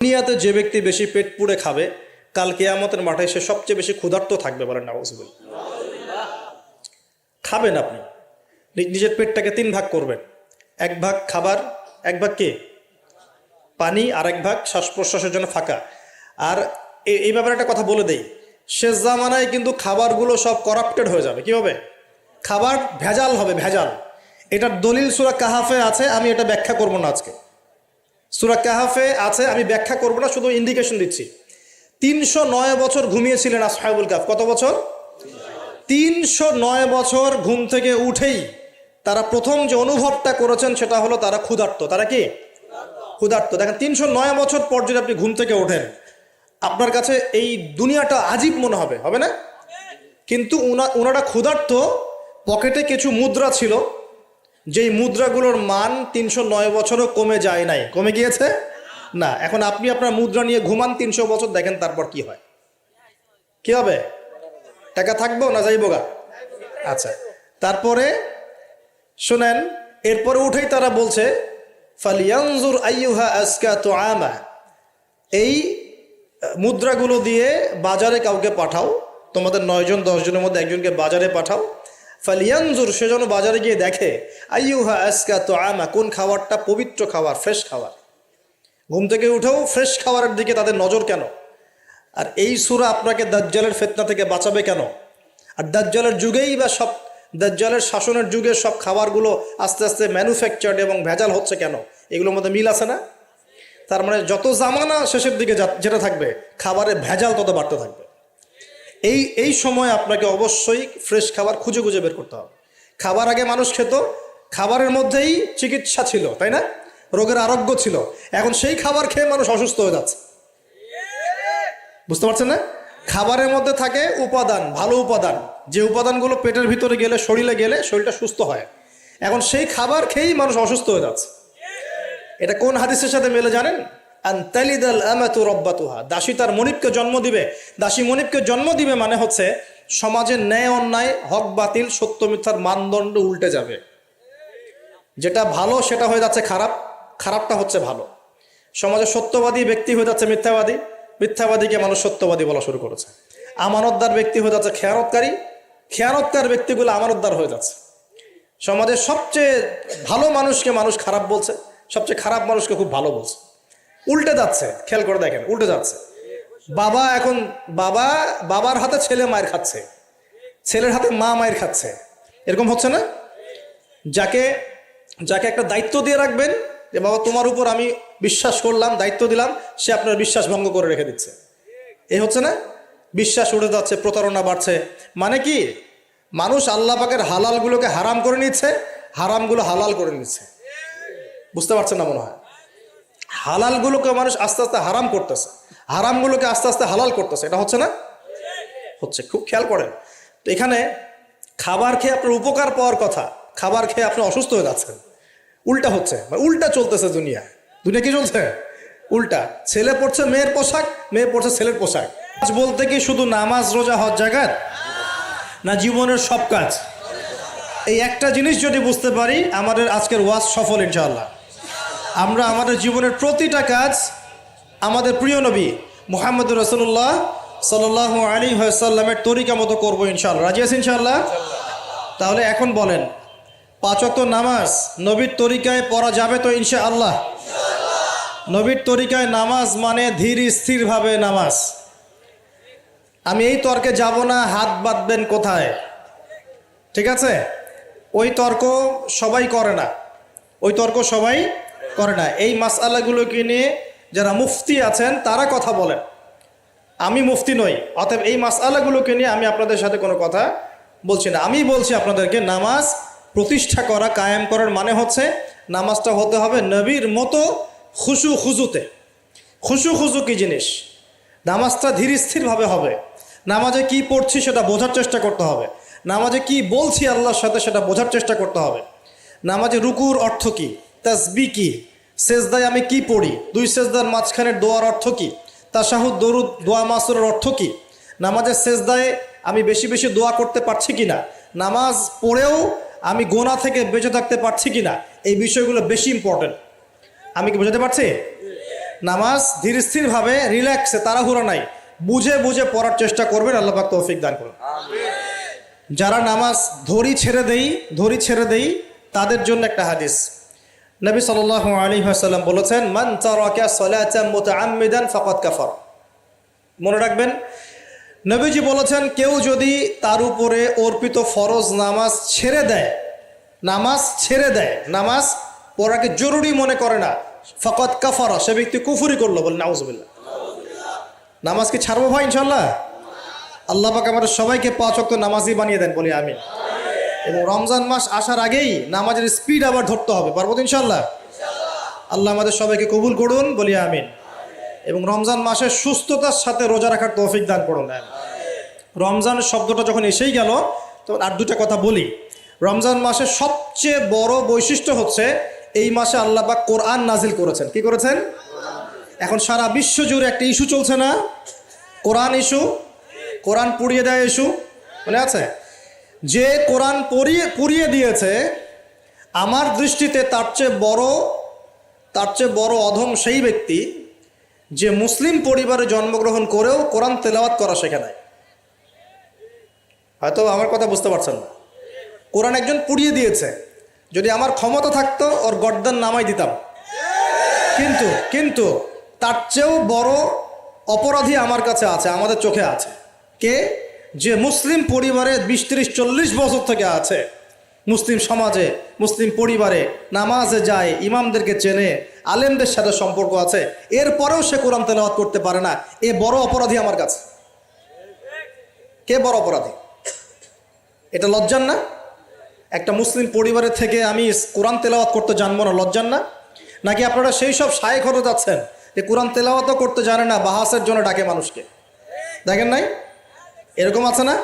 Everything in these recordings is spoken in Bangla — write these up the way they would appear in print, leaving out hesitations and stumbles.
দুনিয়াতে যে ব্যক্তি বেশি পেট পুড়ে খাবে, কাল কিয়ামতের মাঠে সে সবচেয়ে বেশি ক্ষুধার্ত থাকবে। বলেন নাউযুবিল্লাহ। খাবেন আপনি, নিজের পেটটাকে 3 ভাগ করবেন। 1 ভাগ খাবার, 1 ভাগ কি পানি, আর 1 ভাগ শ্বাস প্রশ্বাসের জন্য ফাঁকা। আর এই ব্যাপারে একটা কথা বলে দেই, শেষ জামানায় কিন্তু খাবারগুলো সব করাপ্টেড হয়ে যাবে। কি হবে? খাবার ভেজাল হবে, ভেজাল। এটার দলিল সূরা কাহাফে আছে, আমি এটা ব্যাখ্যা করব না আজকে। সূরা কাহাফে আছে, আমি ব্যাখ্যা করব না, শুধু ইন্ডিকেশন দিচ্ছি। 309 বছর ঘুমিয়েছিলেন আসহাবুল কাহফ। কত বছর? 309 বছর ঘুম থেকে উঠেই তারা প্রথম যে অনুভবটা করেছেন সেটা হলো তারা ক্ষুধার্ত। তারা কি ক্ষুধার্ত? দেখেন, 309 বছর পর যদি আপনি ঘুম থেকে ওঠেন, আপনার কাছে এই দুনিয়াটা আজীব মনে হবে, হবে না? কিন্তু ওনারা ক্ষুধার্ত, পকেটে কিছু মুদ্রা ছিল, যেই মুদ্রাগুলোর মান 309 বছরও কমে যায় নাই। কমে গিয়েছে না। এখন আপনি আপনার মুদ্রা নিয়ে ঘুমান 300 বছর, দেখেন তারপর কি হয়। কি হবে? টাকা থাকবো না যাইবো গা? আচ্ছা, তারপরে শোনেন, এরপরে উঠেই তারা বলছে ফালিয়ানজুর আইয়ুহা আজকা তুআমা, এই মুদ্রাগুলো দিয়ে বাজারে কাউকে পাঠাও, তোমাদের 9 জন 10 জনের মধ্যে একজনকে বাজারে পাঠাও। ফালিয়ানজুর, সে যেন বাজারে গিয়ে দেখে আইয়ুহা আজকা তুআমা, কোন খাবারটা পবিত্র খাবার, ফ্রেশ খাবার। ঘুম থেকে উঠেও ফ্রেশ খাবারের দিকে তাদের নজর কেন? আর এই সূরা আপনাকে দাজ্জালের ফিতনা থেকে বাঁচাবে কেন? আর দাজ্জালের যুগেই বা সব, দাজ্জালের শাসনের যুগে সব খাবারগুলো আস্তে আস্তে ম্যানুফ্যাকচার্ড এবং ভেজাল হচ্ছে কেন? এগুলোর মধ্যে মিল আছে না? তার মানে যত জামানা শেষের দিকে যেটা থাকবে, খাবারের ভেজাল তত বাড়তে থাকবে। এই সময় আপনাকে অবশ্যই ফ্রেশ খাবার খুঁজে খুঁজে বের করতে হবে। খাবার আগে মানুষ খেত, খাবারের মধ্যেই চিকিৎসা ছিল, তাই না? রোগের আরোগ্য ছিল। এখন সেই খাবার খেয়ে মানুষ অসুস্থ হয়ে যাচ্ছে। বুঝতে পারছেন না? খাবারের মধ্যে থাকে উপাদান, ভালো উপাদান, যে উপাদানগুলো পেটের ভিতরে গেলে, শরীরে গেলে শরীরটা সুস্থ হয়। এখন সেই খাবার খেয়েই মানুষ অসুস্থ হয়ে যাচ্ছে। এটা কোন হাদিসের সাথে মেলে জানেন? আনতালিদাল আমাতু রাব্বাতুহা, দাসী তার মনিবকে জন্ম দিবে। দাসী মনিবকে জন্ম দিবে মানে হচ্ছে সমাজের ন্যায় অন্যায়, হক বাতিল, সত্য মিথ্যার মানদণ্ড উল্টে যাবে। যেটা ভালো সেটা হয়ে যাচ্ছে খারাপ, খারাপটা হচ্ছে ভালো। সমাজে সত্যবাদী ব্যক্তি হয়ে যাচ্ছে মিথ্যাবাদী, মিথ্যাবাদীকে মানুষ সত্যবাদী বলা শুরু করেছে। আমানতদার ব্যক্তি হয়ে যাচ্ছে খেয়ানতকারী, খেয়ানতকার ব্যক্তিগুলো আমানতদার হয়ে যাচ্ছে। সমাজের সবচেয়ে ভালো মানুষকে মানুষ খারাপ বলছে, সবচেয়ে খারাপ মানুষকে খুব ভালো বলছে। উল্টে যাচ্ছে, খেয়াল করে দেখেন, উল্টে যাচ্ছে। বাবা এখন বাবার হাতে ছেলে মায়ের খাচ্ছে, ছেলের হাতে মা মায়ের খাচ্ছে। এরকম হচ্ছে না? যাকে একটা দায়িত্ব দিয়ে রাখবেন যে বাবা তোমার উপর আমি বিশ্বাস করলাম, দায়িত্ব দিলাম, সে আপনার বিশ্বাস ভঙ্গ করে রেখে দিচ্ছে। এই হচ্ছে না? বিশ্বাস উঠে যাচ্ছে, প্রতারণা বাড়ছে। মানে কি? মানুষ আল্লাহ পাকের হালালগুলোকে হারাম করে নিচ্ছে, হারামগুলো হালাল করে নিচ্ছে। বুঝতে পারছেন না মনে হয়? হালালগুলোকে মানুষ আস্তে আস্তে হারাম করতেছে, হারামগুলোকে আস্তে আস্তে হালাল করতেছে। এটা হচ্ছে না? হচ্ছে। খুব খেয়াল করেন। তো এখানে খাবার খেয়ে আপনার উপকার পাওয়ার কথা, খাবার খেয়ে আপনি অসুস্থ হয়ে যাচ্ছেন। উল্টা হচ্ছে, উল্টা চলতেছে দুনিয়া। দুনিয়া কি চলছে? উল্টা। ছেলে পড়ছে মেয়ের পোশাক, মেয়ে পড়ছে ছেলের পোশাক। আজ বলতে কি শুধু নামাজ রোজা হজ জাকাত না, জীবনের সব কাজ? এই একটা জিনিস যদি বুঝতে পারি, আমাদের আজকের ওয়াজ সফল ইনশাআল্লাহ। আমরা আমাদের জীবনের প্রতিটা কাজ আমাদের প্রিয় নবী মুহাম্মদুর রাসূলুল্লাহ সাল্লাল্লাহু আলাইহি ওয়াসাল্লামের তরিকা মতো করবো ইনশাআল্লাহ। রাজি আছেন ইনশাআল্লাহ? তাহলে এখন বলেন, 5 ওয়াক্ত নামাজ নবীর তরিকায় পড়া যাবে তো ইনশাআল্লাহ? নবীর তরিকায় নামাজ মানে ধীর স্থিরভাবে নামাজ। আমি এই তর্কে যাব না, হাত বাঁধবেন কোথায়, ঠিক আছে? ওই তর্ক সবাই করে না, ওই তর্ক সবাই করে না। এই মাসআলাগুলোকে নিয়ে যারা মুফতি আছেন তারা কথা বলেন, আমি মুফতি নই। অতএব এই মাসআলাগুলোকে নিয়ে আমি আপনাদের সাথে কোনো কথা বলছি না। আমি বলছি আপনাদেরকে, নামাজ প্রতিষ্ঠা করা, কায়েম করার মানে হচ্ছে নামাজটা হতে হবে নবীর মতো খুশু খুজুতে। খুশু খুজু কি জিনিস? নামাজটা ধীর স্থিরভাবে হবে। নামাজে কি পড়ছি সেটা বোঝার চেষ্টা করতে হবে। নামাজে কি বলছি আল্লাহর সাথে সেটা বোঝার চেষ্টা করতে হবে। নামাজে রুকুর অর্থ কি, তাসবিহ কি, সেজদায় আমি কি পড়ি, 2 সেজদার মাঝখানের দোয়ার অর্থ কি, তাশাহুদ দরুদ দোয়া মাসুরের অর্থ কি, নামাজের সেজদায় আমি বেশি বেশি দোয়া করতে পারছি কিনা, নামাজ পড়েও আমি গোনা থেকে বেঁচে থাকতে পারছি কিনা, এই বিষয়গুলো বেশি ইম্পর্টেন্ট। আমি কি বোঝাতে পারছি? নামাজ ধীর স্থিরভাবে রিল্যাক্সে, তাড়াহুড়ো নাই, বুঝে বুঝে পড়ার চেষ্টা করবেন। আল্লাহ পাক তৌফিক দান করুন। যারা নামাজ ধরি ছেড়ে দেই তাদের জন্য একটা হাদিস। নবী সাল্লাল্লাহু আলাইহি ওয়াসাল্লাম বলেছেন, মান তারাকা সালাতান মুতাআম্মিদান ফাকাদ কাফার। মনে রাখবেন, নবীজি বলেছেন, কেউ যদি তার উপরে অর্পিত ফরজ নামাজ ছেড়ে দেয়, নামাজ পড়াকে জরুরি মনে করে না, ফাকাদ কাফারা, সে ব্যক্তি কুফরি করলো। বলে নাউজুবিল্লাহ। নামাজ কি ছাড়বো ভাই? ইনশাআল্লাহ। আল্লাহ পাক আমাদের সবাইকে 5 ওয়াক্ত নামাজি বানিয়ে দেন, বলি আমিন। এবং রমজান মাস আসার আগেই নামাজের স্পিড আবার ধরতে হবে, পারবো তো ইনশাআল্লাহ? আল্লাহ আমাদের সবাইকে কবুল করুন, বলি আমিন। এবং রমজান মাসে সুস্থতার সাথে রোজা রাখার তৌফিক দান করুন। রমজানের শব্দটা যখন এসেই গেল, তখন আর দুটা কথা বলি। রমজান মাসের সবচেয়ে বড় বৈশিষ্ট্য হচ্ছে এই মাসে আল্লাহ পাক কোরআন নাজিল করেছেন। কি করেছেন? এখন সারা বিশ্ব জুড়ে একটা ইস্যু চলছে না, কোরআন ইস্যু, কোরআন পুড়িয়ে দেয় ইস্যু, মনে আছে? যে কোরআন পুড়িয়ে দিয়েছে, আমার দৃষ্টিতে তার চেয়ে বড় অধম সেই ব্যক্তি যে মুসলিম পরিবারে জন্মগ্রহণ করেও কোরআন তেলাওয়াত করা শেখে নাই। হয়তো আমার কথা বুঝতে পারছেন না। কোরআন একজন পুড়িয়ে দিয়েছে, যদি আমার ক্ষমতা থাকতো ওর গর্দান নামাই দিতাম, কিন্তু তার চেয়েও বড় অপরাধী আমার কাছে আছে, আমাদের চোখে আছে। কে? যে মুসলিম পরিবারে 20-30-40 বছর থেকে আছে, মুসলিম সমাজে, মুসলিম পরিবারে নামাজে যায়, ইমামদেরকে চেনে, আলেমদের সাথে সম্পর্ক আছে, এরপরেও সে কোরআন তেলাওয়াত করতে পারে না। এ বড় অপরাধী আমার কাছে। কে বড় অপরাধী? এটা লজ্জার না? একটা মুসলিম পরিবারের থেকে আমি কোরআন তেলাওয়াত করতে জানবো না, লজ্জার না? নাকি আপনারা সেই সব শায়েখ হতে যাচ্ছেন যে কোরআন তেলাওয়াতও করতে জানে না, বাহাসের জন্য ডাকে মানুষকে? দেখেন নাই? এরকম আছে না?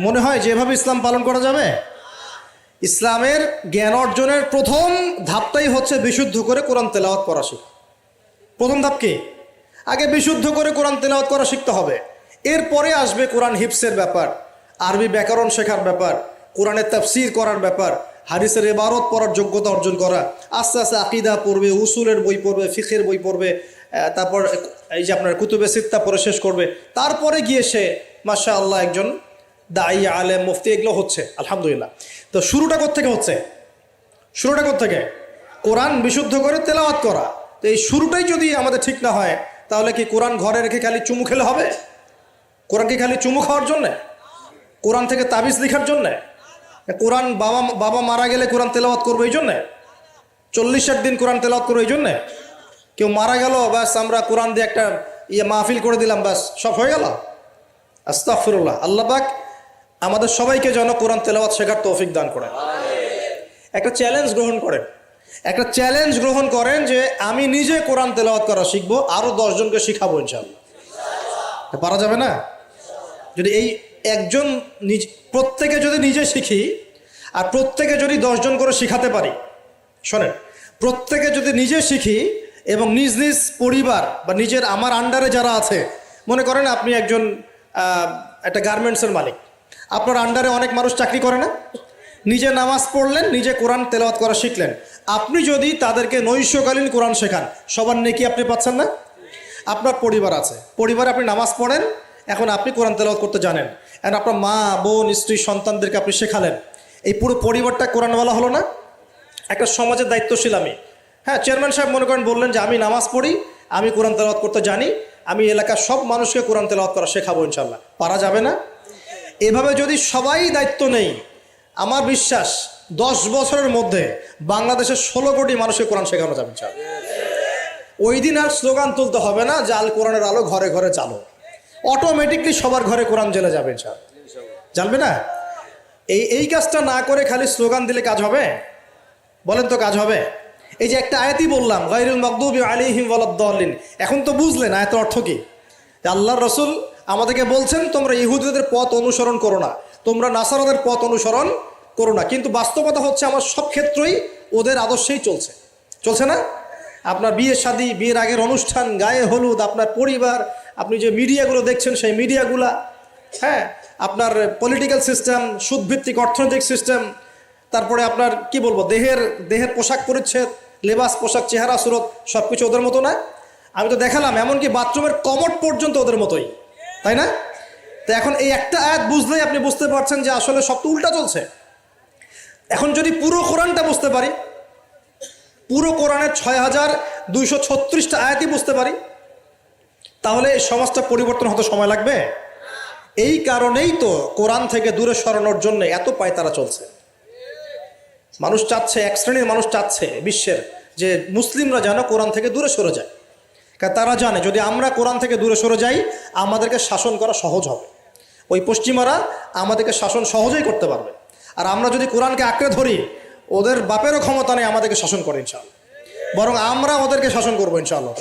মনে হয় যেভাবে ইসলাম পালন করা যাবে? ইসলামের জ্ঞান অর্জনের প্রথম ধাপটাই হচ্ছে বিশুদ্ধ করে কোরআন তেলাওয়াত করা শেখা। প্রথম ধাপ কি? আগে বিশুদ্ধ করে কোরআন তেলাওয়াত করা শিখতে হবে। এরপরে আসবে কোরআন হিফসের ব্যাপার, আরবি ব্যাকরণ শেখার ব্যাপার, কোরআনের তাফসীর করার ব্যাপার, হাদিসের ইবারত পড়ার যোগ্যতা অর্জন করা। আস্তে আস্তে আকীদা পড়বে, উসুলের বই পড়বে, ফিকহের বই পড়বে, তারপর এই যে আপনার কুতুবে সিত্তা পড়ে শেষ করবে। তারপরে গিয়ে সে মাশাআল্লাহ একজন দাঈ, আলেম, মুফতি, এগুলো হচ্ছে আলহামদুলিল্লাহ। তো শুরুটা কোত্থেকে হচ্ছে? কোরআন বিশুদ্ধ করে তেলাওয়াত করা। তো এই শুরুটাই যদি আমাদের ঠিক না হয়, তাহলে কি কোরআন ঘরে রেখে খালি চুমু খেলে হবে? কোরআন কি খালি চুমু খাওয়ার জন্যে? কোরআন থেকে তাবিজ লেখার জন্যে? কোরআন বাবা মারা গেলে কোরআন তেলাওয়াত করবো এই জন্যে? 40-60 দিন কোরআন তেলাওয়াত করবো এই জন্যে? কেউ মারা গেল, ব্যাস আমরা কোরআন দিয়ে একটা মাহফিল করে দিলাম, ব্যাস সব হয়ে গেল? আস্তাগফিরুল্লাহ। আল্লাহ পাক আমাদের সবাইকে যেন কোরআন তেলাওয়াত শেখার তৌফিক দান করেন। একটা চ্যালেঞ্জ গ্রহণ করেন যে আমি নিজে কোরআন তেলাওয়াত করা শিখবো, আরো 10 জনকে শিখাবো ইনশাআল্লাহ। পারা যাবে না? যদি এই একজন প্রত্যেকে যদি নিজে শিখি, আর প্রত্যেকে যদি 10 জন করে শিখাতে পারি, শোনেন, প্রত্যেকে যদি নিজে শিখি এবং নিজ নিজ পরিবার বা নিজের, আমার আন্ডারে যারা আছে, মনে করেন আপনি একজন একটা গার্মেন্টসের মালিক, আপনার আন্ডারে অনেক মানুষ চাকরি করে না? নিজে নামাজ পড়লেন, নিজে কোরআন তেলাওয়াত করা শিখলেন, আপনি যদি তাদেরকে নৈশকালীন কোরআন শেখান, সবার নেকি আপনি পাচ্ছেন না? আপনার পরিবার আছে, পরিবারে আপনি নামাজ পড়েন, এখন আপনি কোরআন তেলাওয়াত করতে জানেন, এখন আপনার মা, বোন, স্ত্রী, সন্তানদেরকে আপনি শেখালেন, এই পুরো পরিবারটা কোরআনওয়ালা হলো না? একটা সমাজের দায়িত্বশীল আমি। হ্যাঁ, চেয়ারম্যান সাহেব মনে করেন বললেন যে আমি নামাজ পড়ি, আমি কোরআন তেলাওয়াত করতে জানি, আমি এলাকার সব মানুষকে কোরআন তেলাওয়াত করা শেখাবো ইনশাআল্লাহ। পারা যাবে না? এভাবে যদি সবাই দায়িত্ব নেই, আমার বিশ্বাস 10 বছরের মধ্যে বাংলাদেশের 16 কোটি মানুষকে কোরআন শেখানো যাবে ইনশাআল্লাহ। ওই দিন আর স্লোগান তুলতে হবে না যে আল কোরআনের আলো ঘরে ঘরে চালো, অটোমেটিকলি সবার ঘরে কোরআন জ্বলে যাবে ইনশাআল্লাহ। জানবে না? এই কাজটা না করে খালি স্লোগান দিলে কাজ হবে? বলেন তো কাজ হবে? এই যে একটা আয়াতই বললাম, গায়রুল মাগদুবি আলাইহিম ওয়ালাদ-দাল্লিন, এখন তো বুঝলেন আয়াতের অর্থ কি? আল্লাহর রাসূল আমাদেরকে বলছেন তোমরা ইহুদিদের পথ অনুসরণ করো না, তোমরা নাসারাদের পথ অনুসরণ করো না। কিন্তু বাস্তবতা হচ্ছে আমার সব ক্ষেত্রেই ওদের আদর্শেই চলছে না? আপনার বিয়ে শাদী, বিয়ের আগের অনুষ্ঠান, গায়ে হলুদ, আপনার পরিবার, আপনি যে মিডিয়াগুলো দেখছেন সেই মিডিয়াগুলা, হ্যাঁ, আপনার পলিটিক্যাল সিস্টেম, সুদভিত্তিক অর্থনৈতিক সিস্টেম, তারপরে আপনার কি বলবো, দেহের পোশাক পরিচ্ছেদ, লেবাস, পোশাক, চেহারা, সুরত, সব কিছু ওদের মতো না। আমি তো দেখালাম, এমনকি বাথরুমের কমোড পর্যন্ত ওদের মতোই, তাই না? তো এখন এই একটা আয়াত বুঝলেই আপনি বুঝতে পারছেন যে আসলে সব তো উল্টা চলছে। এখন যদি পুরো কোরআনটা বুঝতে পারি, পুরো কোরআনের ৬,২৩৬টা আয়াতই বুঝতে পারি, তাহলে এই সমাজটা পরিবর্তন হতে সময় লাগবে? এই কারণেই তো কোরআন থেকে দূরে সরানোর জন্য এত পায়তারা চলছে। মানুষ চাচ্ছে, এক শ্রেণীর মানুষ চাচ্ছে বিশ্বের যে মুসলিমরা যেন কোরআন থেকে দূরে সরে যায়, কারণ তারা জানে যদি আমরা কোরআন থেকে দূরে সরে যাই আমাদেরকে শাসন করা সহজ হবে। ওই পশ্চিমারা আমাদেরকে শাসন সহজেই করতে পারবে, আর আমরা যদি কোরআনকে আঁকড়ে ধরি ওদের বাপেরও ক্ষমতা নেই আমাদেরকে শাসন করে ইনশাআল্লাহ, বরং আমরা ওদেরকে শাসন করবো ইনশাআল্লাহ।